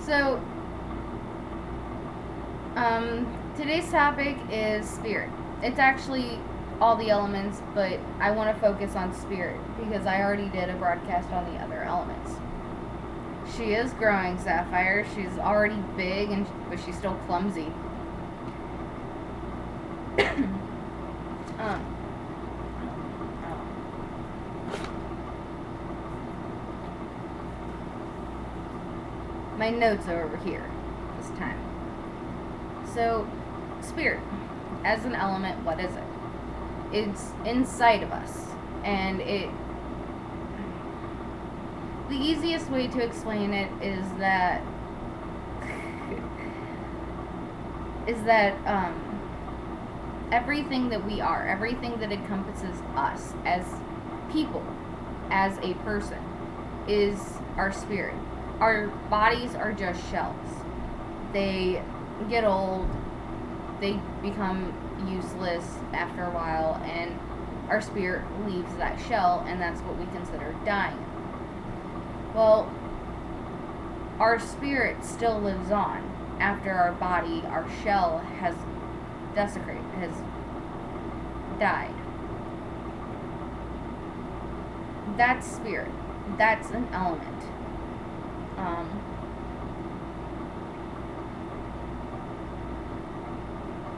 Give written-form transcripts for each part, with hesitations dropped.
So, today's topic is spirit. It's actually all the elements, but I want to focus on spirit because I already did a broadcast on the other elements. She is growing, Sapphire. She's already big, but she's still clumsy. My notes are over here this time. So, spirit, as an element, what is it? It's inside of us, and the easiest way to explain it is that everything that we are, everything that encompasses us as people, as a person, is our spirit. Our bodies are just shells. They get old, they become useless after a while, and our spirit leaves that shell, and that's what we consider dying. Well, our spirit still lives on after our body, our shell, has desecrated, has died. That's spirit. That's an element.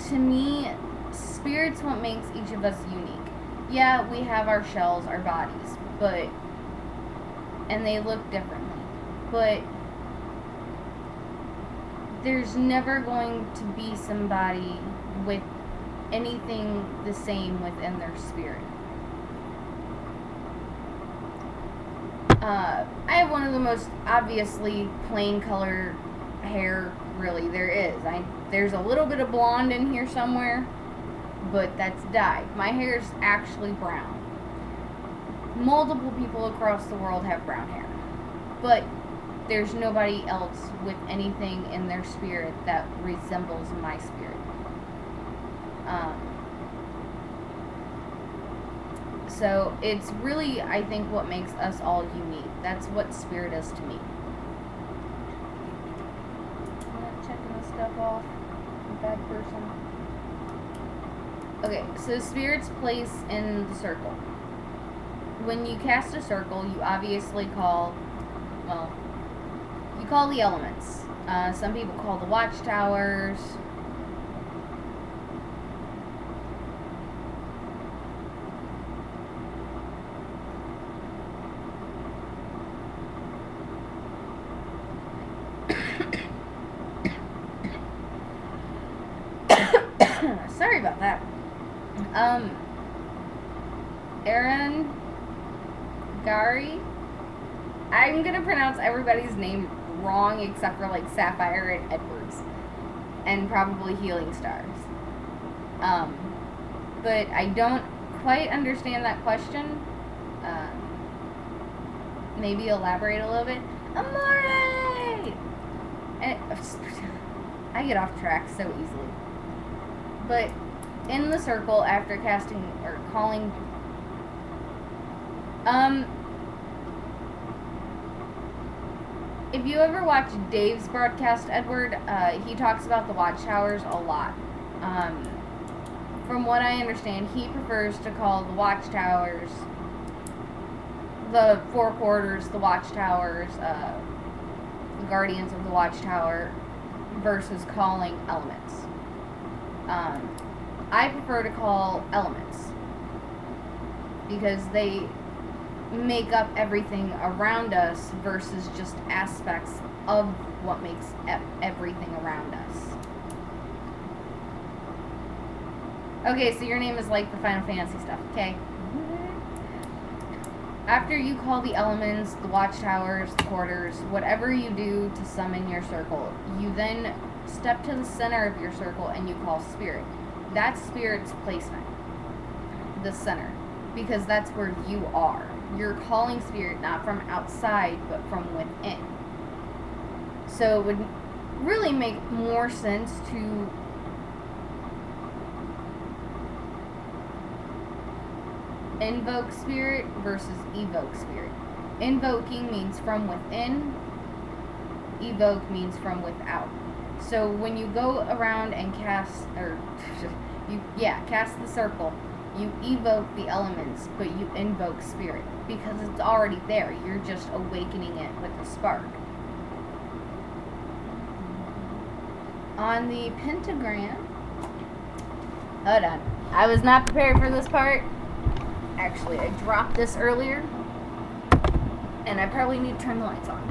To me, spirit's what makes each of us unique. Yeah, we have our shells, our bodies, and they look differently. But there's never going to be somebody with anything the same within their spirit. I have one of the most obviously plain color hair really there is. There's a little bit of blonde in here somewhere, but that's dyed. My hair is actually brown. Multiple people across the world have brown hair, but there's nobody else with anything in their spirit that resembles my spirit. So it's really, I think, what makes us all unique. That's what spirit is to me. I'm not checking this stuff off. I'm a bad person. Okay, so spirit's place in the circle. When you cast a circle, you obviously call the elements. Some people call the watchtowers. Sorry about that. Aaron Gary. I'm gonna pronounce everybody's name wrong except for like Sapphire and Edwards, and probably Healing Stars. But I don't quite understand that question. Maybe elaborate a little bit. Amore! I get off track so easily. But in the circle, after casting or calling, if you ever watch Dave's broadcast, Edward, he talks about the watchtowers a lot. From what I understand, he prefers to call the watchtowers, the four quarters, the watchtowers, the guardians of the watchtower, versus calling elements. I prefer to call elements because they make up everything around us versus just aspects of what makes everything around us. Okay, so your name is like the Final Fantasy stuff, okay? After you call the elements, the watchtowers, the quarters, whatever you do to summon your circle, you then step to the center of your circle and you call spirit. That's spirit's placement, the center, because that's where you are. You're calling spirit not from outside, but from within. So it would really make more sense to invoke spirit versus evoke spirit. Invoking means from within. evoke means from without. So when you go around and cast, or cast the circle, you evoke the elements, but you invoke spirit because it's already there. You're just awakening it with a spark. On the pentagram, hold on. I was not prepared for this part. Actually, I dropped this earlier, and I probably need to turn the lights on.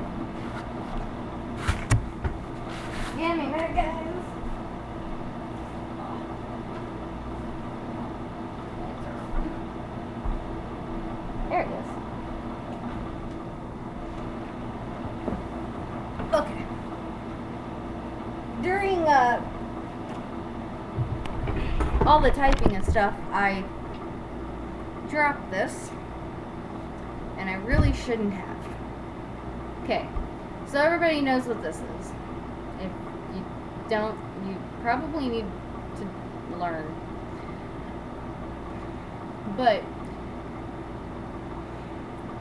Give me a minute, guys. There it is. Okay. During all the typing and stuff, I dropped this, and I really shouldn't have. Okay, so everybody knows what this is. If you don't, you probably need to learn. But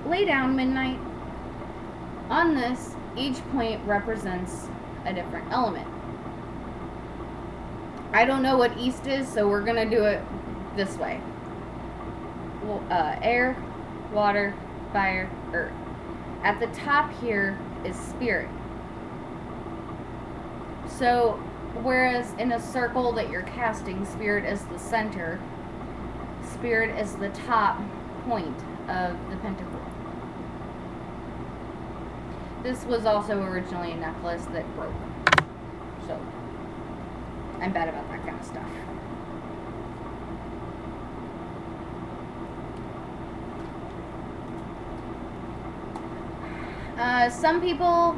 lay down midnight. On this, each point represents a different element. I don't know what east is, so we're gonna do it this way. Air, water, fire, earth. At the top here is spirit. So, whereas in a circle that you're casting, spirit is the center, spirit is the top point of the pentacle. This was also originally a necklace that broke. So, I'm bad about that kind of stuff. Some people,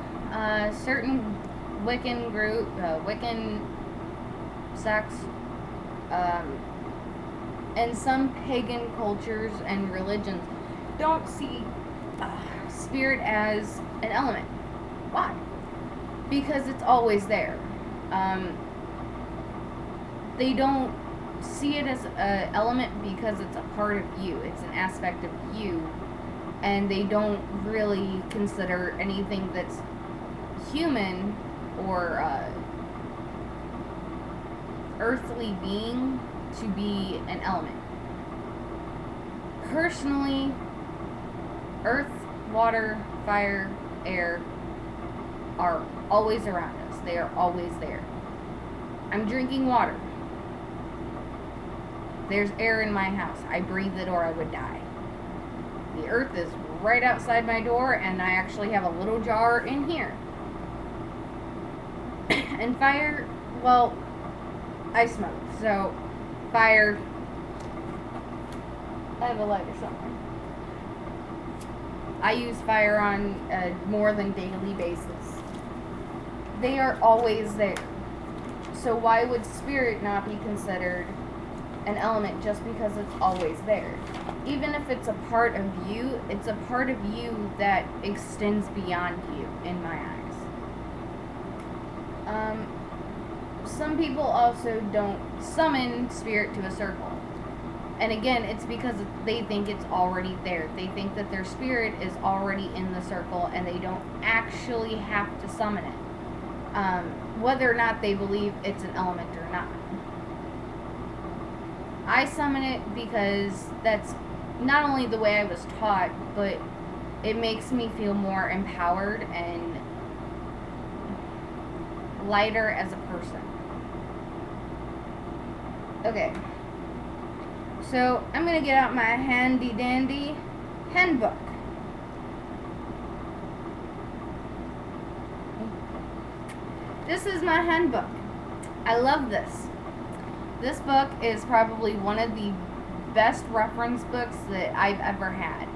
certain Wiccan group, Wiccan sects, and some pagan cultures and religions don't see spirit as an element. Why? Because it's always there. They don't see it as an element because it's a part of you. It's an aspect of you. And they don't really consider anything that's human or earthly being to be an element. Personally, earth, water, fire, air are always around us. They are always there. I'm drinking water. There's air in my house. I breathe it or I would die. The earth is right outside my door, and I actually have a little jar in here. And fire, well, I smoke, so fire, I have a lighter somewhere. I use fire on a more than daily basis. They are always there. So why would spirit not be considered an element just because it's always there? Even if it's a part of you, it's a part of you that extends beyond you, in my eyes. Some people also don't summon spirit to a circle. And again, it's because they think it's already there. They think that their spirit is already in the circle and they don't actually have to summon it. Whether or not they believe it's an element or not. I summon it because that's not only the way I was taught, but it makes me feel more empowered and lighter as a person. Okay. So, I'm going to get out my handy dandy handbook. This is my handbook. I love this. This book is probably one of the best reference books that I've ever had.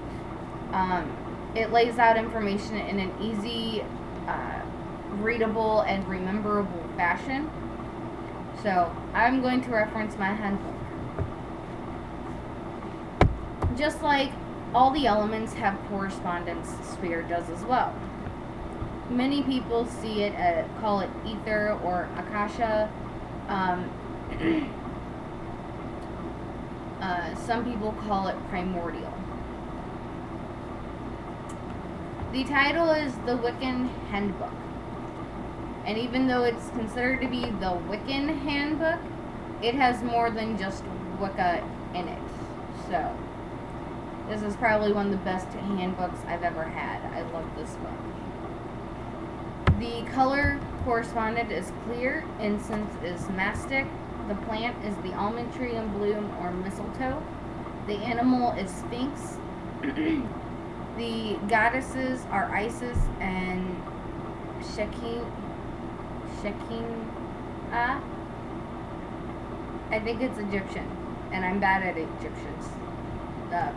It lays out information in an easy, readable, and rememberable fashion. So, I'm going to reference my handbook. Just like all the elements have correspondence, spirit does as well. Many people see it, call it ether or akasha. Some people call it primordial. The title is The Wiccan Handbook. And even though it's considered to be the Wiccan handbook, it has more than just Wicca in it. So, this is probably one of the best handbooks I've ever had. I love this book. The color corresponded is clear, incense is mastic, the plant is the almond tree in bloom or mistletoe, the animal is sphinx, the goddesses are Isis and Shekinah. I think it's Egyptian, and I'm bad at Egyptians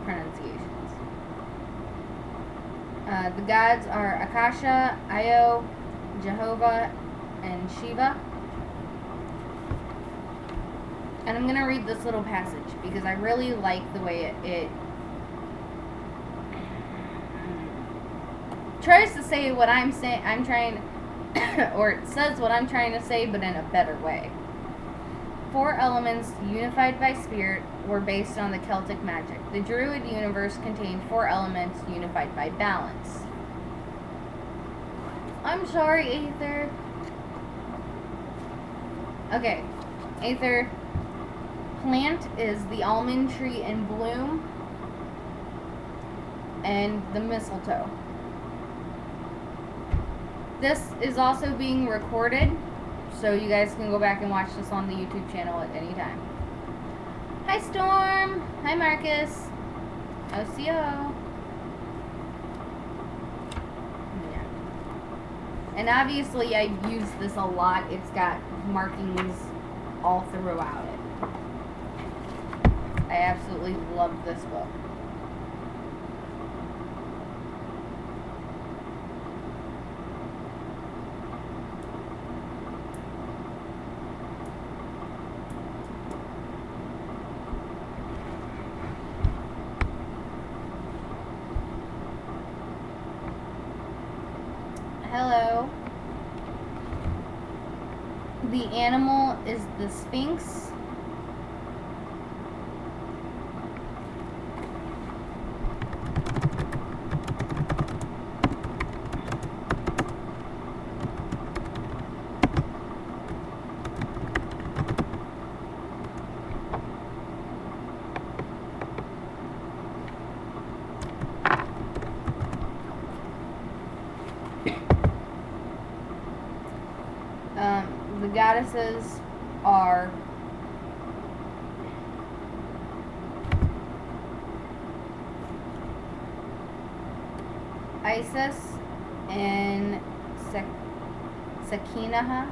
pronunciations. The gods are Akasha, Io, Jehovah, and Shiva. And I'm going to read this little passage because I really like the way it tries to say what I'm saying. I'm trying, or it says what I'm trying to say, but in a better way. 4 elements unified by spirit were based on the Celtic magic. The Druid universe contained 4 elements unified by balance. I'm sorry, Aether. Okay, Aether. Plant is the almond tree in bloom and the mistletoe. This is also being recorded, so you guys can go back and watch this on the YouTube channel at any time. Hi, Storm. Hi, Marcus. OCO. Yeah. And obviously, I use this a lot. It's got markings all throughout it. I absolutely love this book. Hello. The animal is the Sphinx. The goddesses are Isis and Shekinah.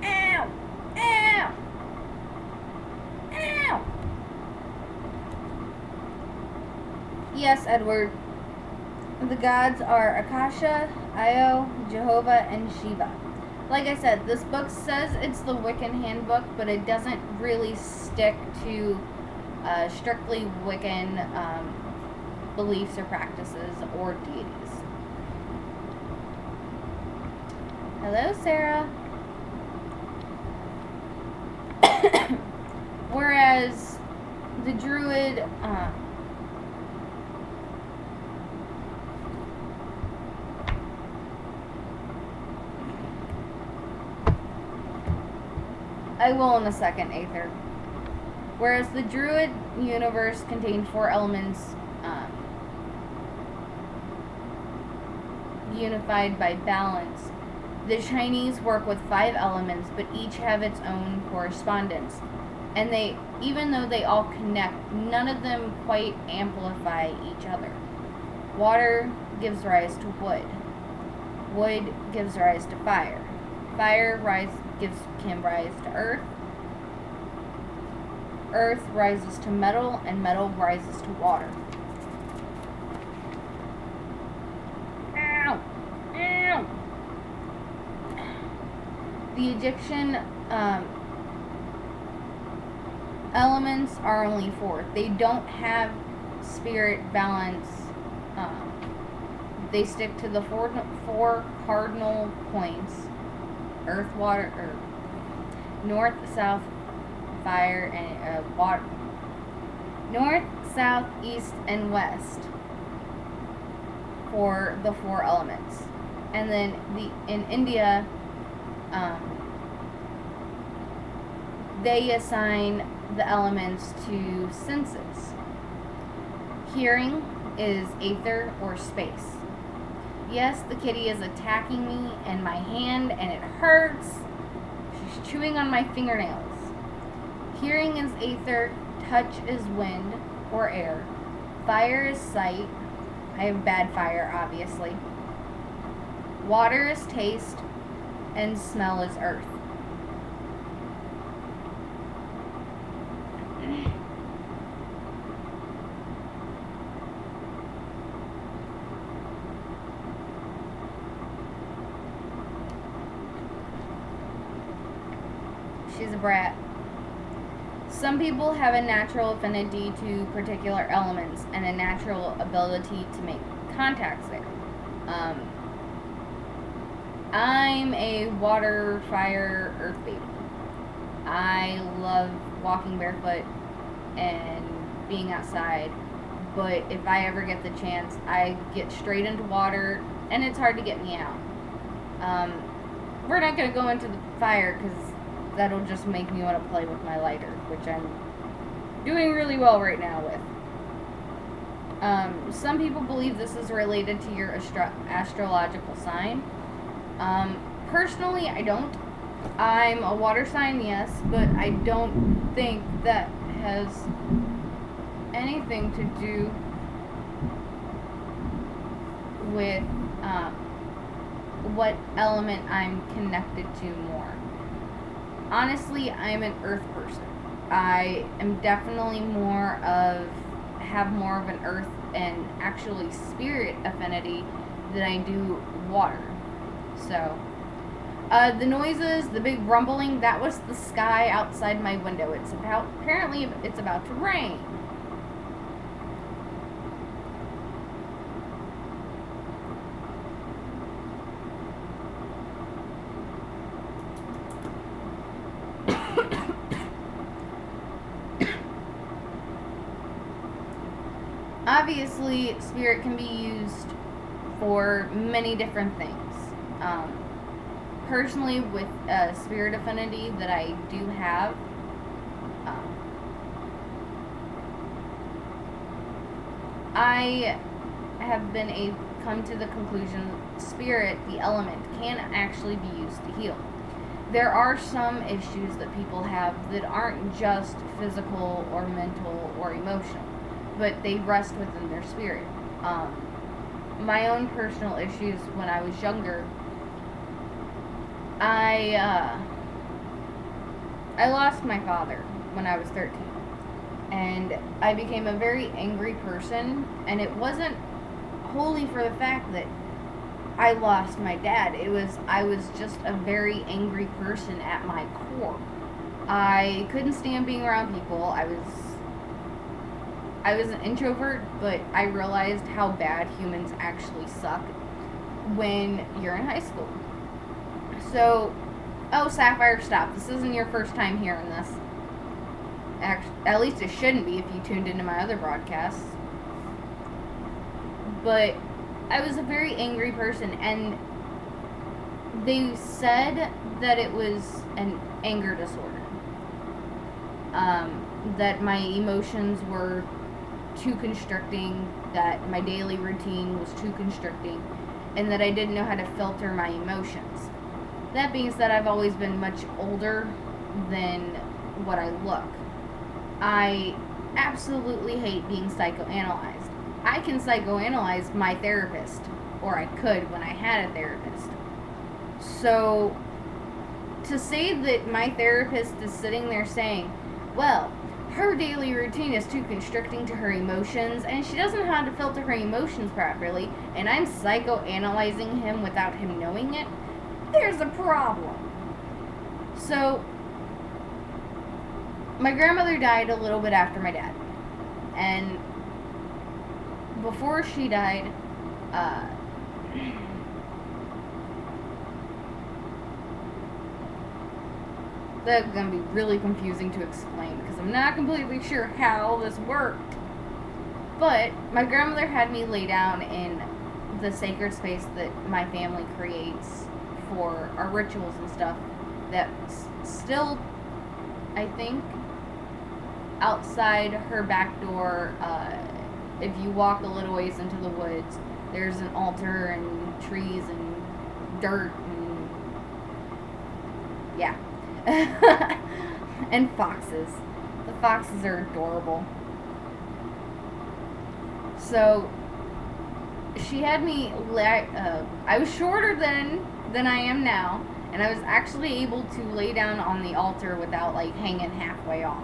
Ow! Ow! Ow! Yes, Edward. The gods are Akasha, Io, Jehovah, and Shiva. Like I said, this book says it's the Wiccan handbook, but it doesn't really stick to strictly Wiccan beliefs or practices or deities. Hello, Sarah. Whereas the Druid I will in a second, Aether. Whereas the Druid universe contained 4 elements unified by balance, the Chinese work with 5 elements, but each have its own correspondence. And they, even though they all connect, none of them quite amplify each other. Water gives rise to wood. Wood gives rise to fire. Fire can rise to earth. Earth rises to metal, and metal rises to water. Ow! Ow! The Egyptian elements are only 4. They don't have spirit balance. They stick to the 4 cardinal points: earth, water, or north, south, fire, and water. North, south, east, and west for the 4 elements. And then in India, they assign the elements to senses. Hearing is aether or space. Yes, the kitty is attacking me and my hand, and it hurts. She's chewing on my fingernails. Hearing is aether, touch is wind or air, fire is sight. I have bad fire, obviously. Water is taste, and smell is earth. She's a brat. Some people have a natural affinity to particular elements and a natural ability to make contacts there. I'm a water, fire, earth baby. I love walking barefoot and being outside, but if I ever get the chance, I get straight into water, and it's hard to get me out. We're not going to go into the fire because that'll just make me want to play with my lighter, which I'm doing really well right now with. Some people believe this is related to your astrological sign. Personally, I don't. I'm a water sign, yes, but I don't think that has anything to do with what element I'm connected to more. Honestly, I'm an earth person. I am definitely have more of an earth and actually spirit affinity than I do water. So, the noises, the big rumbling, that was the sky outside my window. Apparently it's about to rain. Obviously, spirit can be used for many different things. Personally, with a spirit affinity that I do have, I have come to the conclusion that spirit, the element, can actually be used to heal. There are some issues that people have that aren't just physical or mental or emotional, but they rest within their spirit. My own personal issues when I was younger, I lost my father when I was 13, and I became a very angry person, and it wasn't wholly for the fact that I lost my dad. I was just a very angry person at my core. I couldn't stand being around people. I was an introvert, but I realized how bad humans actually suck when you're in high school. So, Sapphire, stop. This isn't your first time hearing this. At least it shouldn't be if you tuned into my other broadcasts. But I was a very angry person, and they said that it was an anger disorder. That my emotions were too constricting, that my daily routine was too constricting, and that I didn't know how to filter my emotions. That being said, I've always been much older than what I look. I absolutely hate being psychoanalyzed. I can psychoanalyze my therapist, or I could when I had a therapist. So, to say that my therapist is sitting there saying, well, her daily routine is too constricting to her emotions, and she doesn't know how to filter her emotions properly, and I'm psychoanalyzing him without him knowing it, there's a problem. So, my grandmother died a little bit after my dad. And before she died, that's going to be really confusing to explain because I'm not completely sure how this worked. But my grandmother had me lay down in the sacred space that my family creates for our rituals and stuff, that's still, I think, outside her back door. If you walk a little ways into the woods, there's an altar and trees and dirt and yeah. And foxes. The foxes are adorable. So she had me I was shorter than I am now, and I was actually able to lay down on the altar without like hanging halfway off.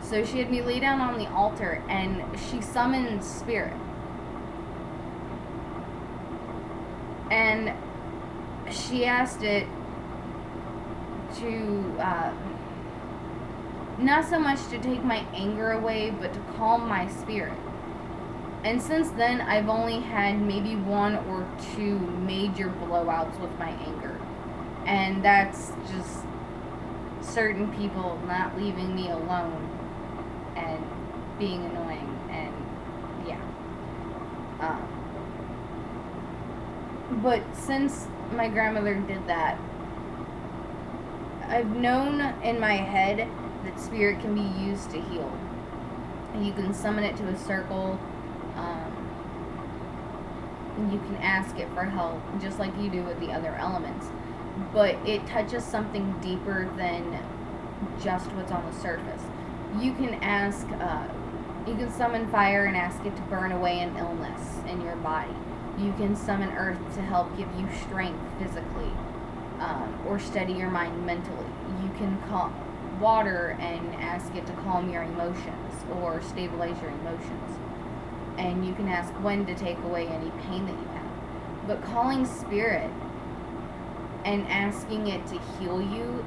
So she had me lay down on the altar, and she summoned spirit. And she asked it to, not so much to take my anger away, but to calm my spirit. And since then, I've only had maybe 1 or 2 major blowouts with my anger. And that's just certain people not leaving me alone and being annoying, and yeah. But since my grandmother did that, I've known in my head that spirit can be used to heal. You can summon it to a circle. You can ask it for help, just like you do with the other elements. But it touches something deeper than just what's on the surface. You can ask, you can summon fire and ask it to burn away an illness in your body. You can summon earth to help give you strength physically, or steady your mind mentally. You can call water and ask it to calm your emotions or stabilize your emotions. And you can ask when to take away any pain that you have. But calling spirit and asking it to heal you,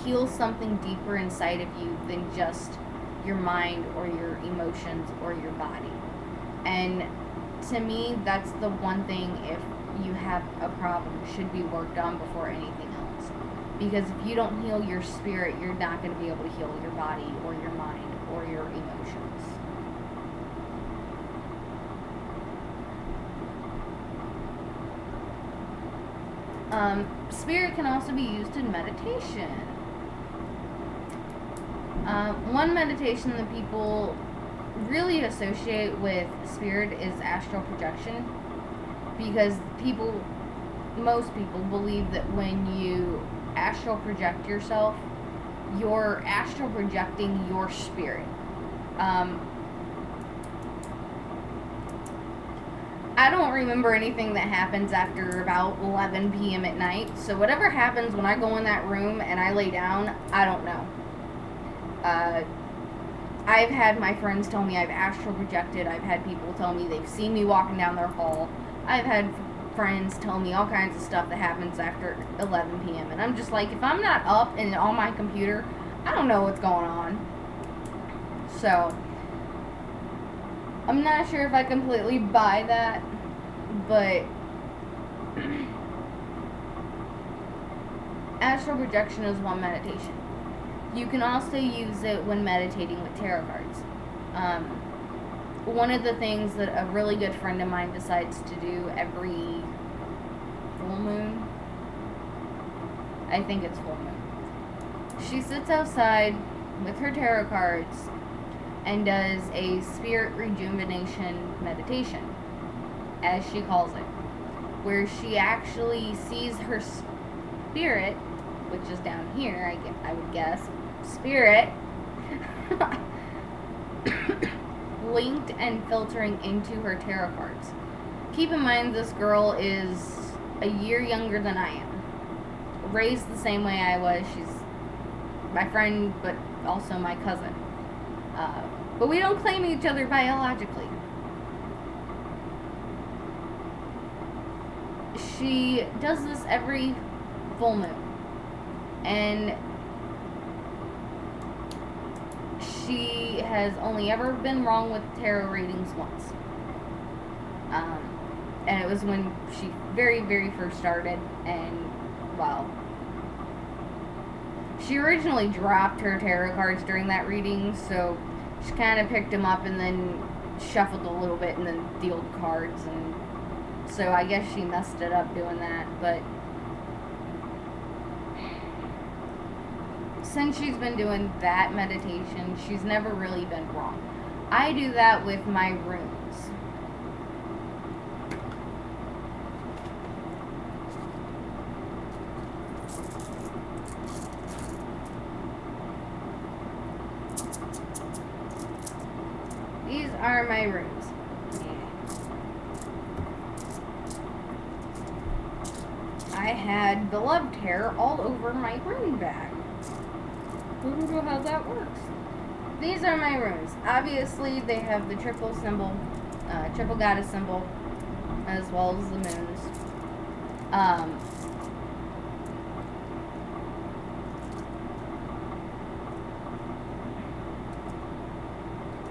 heal something deeper inside of you than just your mind or your emotions or your body. And to me, that's the one thing, if you have a problem, should be worked on before anything else. Because if you don't heal your spirit, you're not going to be able to heal your body or your mind or your emotions. Spirit can also be used in meditation. One meditation that people really associate with spirit is astral projection, because most people believe that when you astral project yourself, you're astral projecting your spirit. I don't remember anything that happens after about 11 p.m. at night, so whatever happens when I go in that room and I lay down, I don't know. I've had my friends tell me I've astral projected. I've had people tell me they've seen me walking down their hall. I've had friends tell me all kinds of stuff that happens after 11 p.m. And I'm just like, if I'm not up and on my computer, I don't know what's going on. So I'm not sure if I completely buy that, but astral projection is one meditation. You can also use it when meditating with tarot cards. One of the things that a really good friend of mine decides to do every full moon, I think it's full moon, she sits outside with her tarot cards and does a spirit rejuvenation meditation, as she calls it, where she actually sees her spirit, which is down here, I would guess, spirit, linked and filtering into her tarot cards. Keep in mind, this girl is a year younger than I am. Raised the same way I was. She's my friend, but also my cousin. But we don't claim each other biologically. She does this every full moon. And she has only ever been wrong with tarot readings once. And it was when she very, very first started. And, well, she originally dropped her tarot cards during that reading, so she kind of picked them up and then shuffled a little bit and then dealt cards. And So I guess she messed it up doing that, but since she's been doing that meditation, she's never really been wrong. I do that with my runes. These are my runes. I had beloved hair all over my rune bag. I don't know how that works. These are my runes. Obviously, they have the triple symbol, triple goddess symbol, as well as the moons.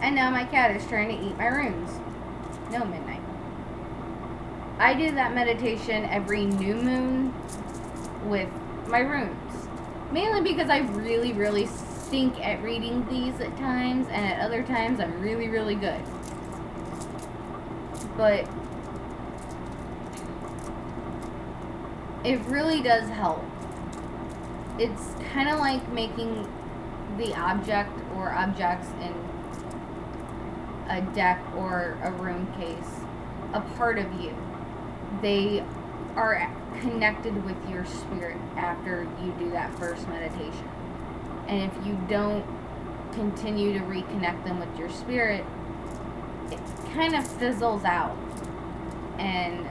And now my cat is trying to eat my runes. No, midnight. I do that meditation every new moon with my runes. Mainly because I really, really stink at reading these at times, and at other times I'm really, really good. But it really does help. It's kind of like making the object or objects in a deck or a rune case a part of you. They are connected with your spirit after you do that first meditation. And if you don't continue to reconnect them with your spirit, it kind of fizzles out. And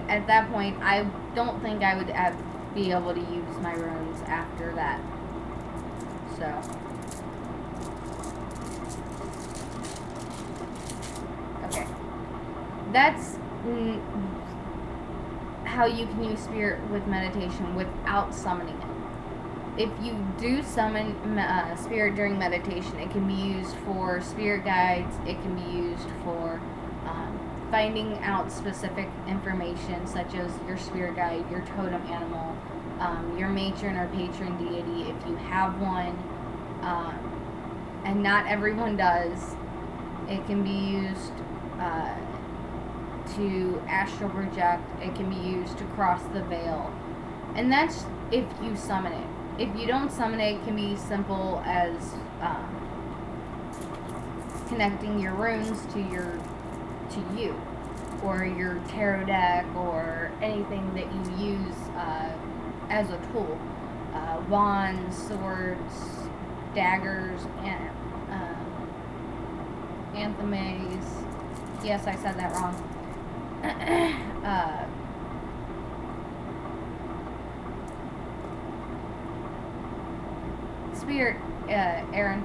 at that point, I don't think I would be able to use my runes after that. So, okay. That's how you can use spirit with meditation without summoning it. If you do summon spirit during meditation, it can be used for spirit guides. It can be used for finding out specific information, such as your spirit guide, your totem animal, your matron or patron deity, if you have one. And not everyone does. It can be used to astral project. It can be used to cross the veil. And that's if you summon it. If you don't summon it, it can be simple as connecting your runes to you, or your tarot deck, or anything that you use as a tool. Wands, swords, daggers, and anthemes. Yes, I said that wrong. Spirit, Aaron.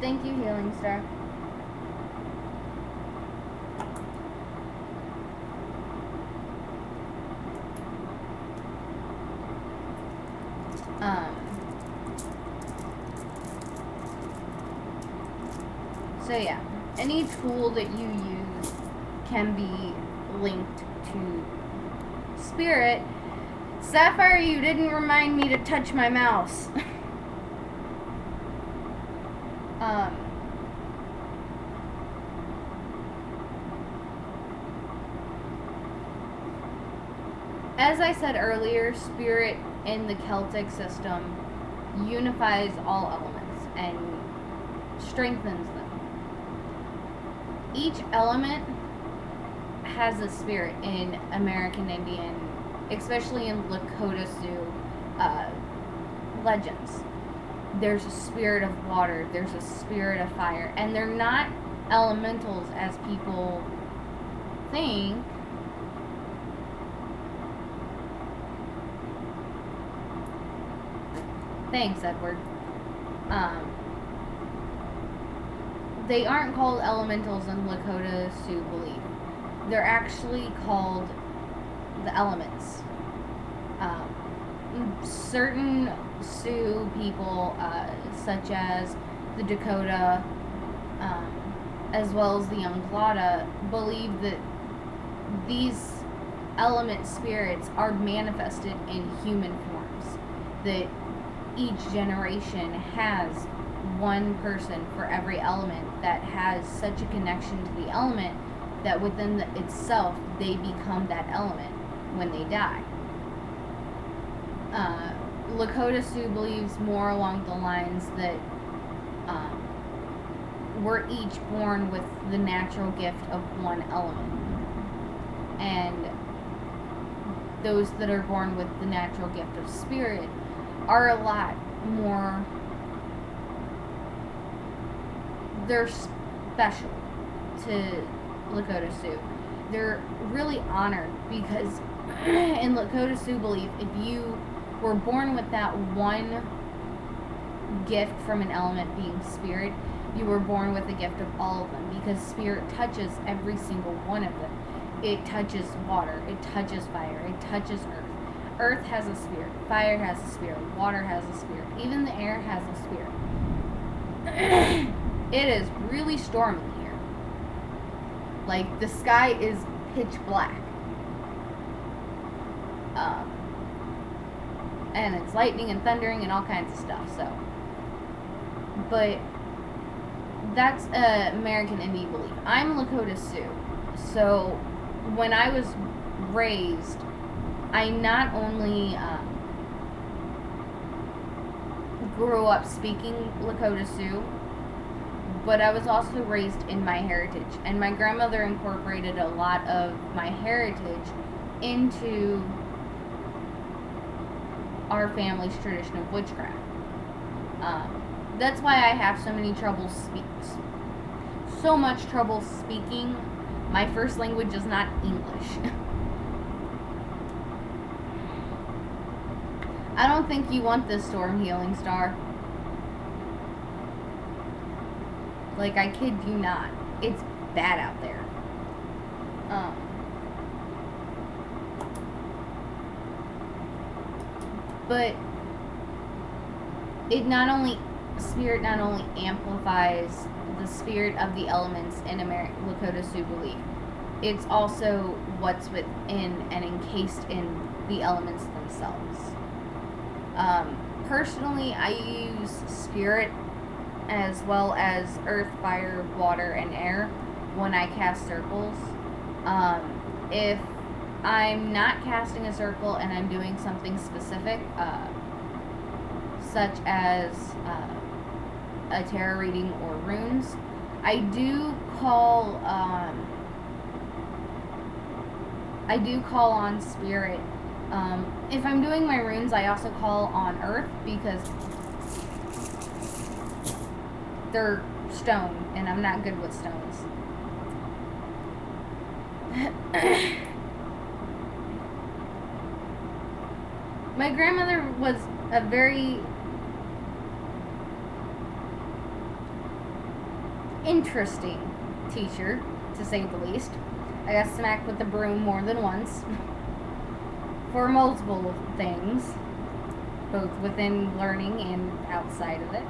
Thank you, Healing Star. So yeah, any tool that you use can be linked to spirit. Sapphire, you didn't remind me to touch my mouse. As I said earlier, spirit in the Celtic system unifies all elements and strengthens them. Each element has a spirit in American Indian, especially in Lakota Sioux legends. There's a spirit of water, there's a spirit of fire, and they're not elementals as people think. Thanks, Edward. They aren't called elementals in Lakota Sioux belief. They're actually called the elements. Certain Sioux people, such as the Dakota, as well as the Unglada, believe that these element spirits are manifested in human forms. That each generation has one person for every element that has such a connection to the element that within itself they become that element when they die. Lakota Sioux believes more along the lines that we're each born with the natural gift of one element. And those that are born with the natural gift of spirit are a lot more, they're special to Lakota Sioux. They're really honored because in Lakota Sioux belief, if you were born with that one gift from an element being spirit, you were born with the gift of all of them, because spirit touches every single one of them. It touches water, it touches fire, it touches earth. Earth has a spirit, fire has a spirit, water has a spirit, even the air has a spirit. It is really stormy here. Like, the sky is pitch black. And it's lightning and thundering and all kinds of stuff, so. But that's American Indian belief. I'm Lakota Sioux, so when I was raised, I not only grew up speaking Lakota Sioux, but I was also raised in my heritage, and my grandmother incorporated a lot of my heritage into our family's tradition of witchcraft. That's why I have so much trouble speaking. My first language is not English. I don't think you want this storm, Healing Star. Like, I kid you not. It's bad out there. But spirit not only amplifies the spirit of the elements in Lakota Sioux belief, it's also what's within and encased in the elements themselves. Personally, I use spirit as well as earth, fire, water, and air when I cast circles. If I'm not casting a circle and I'm doing something specific, such as a tarot reading or runes, I do call on spirit. If I'm doing my runes, I also call on earth, because they're stone and I'm not good with stones. My grandmother was a very interesting teacher, to say the least. I got smacked with the broom more than once for multiple things, both within learning and outside of it.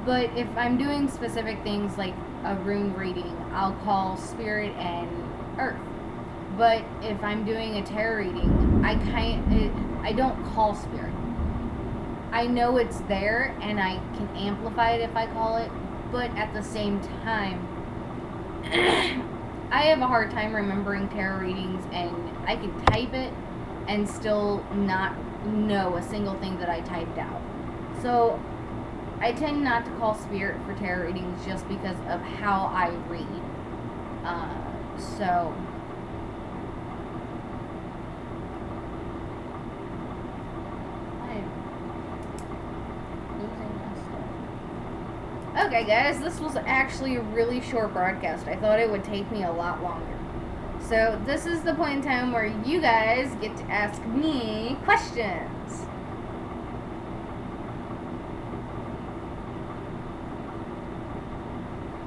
But if I'm doing specific things like a rune reading, I'll call spirit and earth. But if I'm doing a tarot reading, I don't call spirit. I know it's there and I can amplify it if I call it, but at the same time, I have a hard time remembering tarot readings, and I can type it and still not know a single thing that I typed out. So I tend not to call spirit for tarot readings just because of how I read. So okay, guys, this was actually a really short broadcast. I thought it would take me a lot longer. So this is the point in time where you guys get to ask me questions.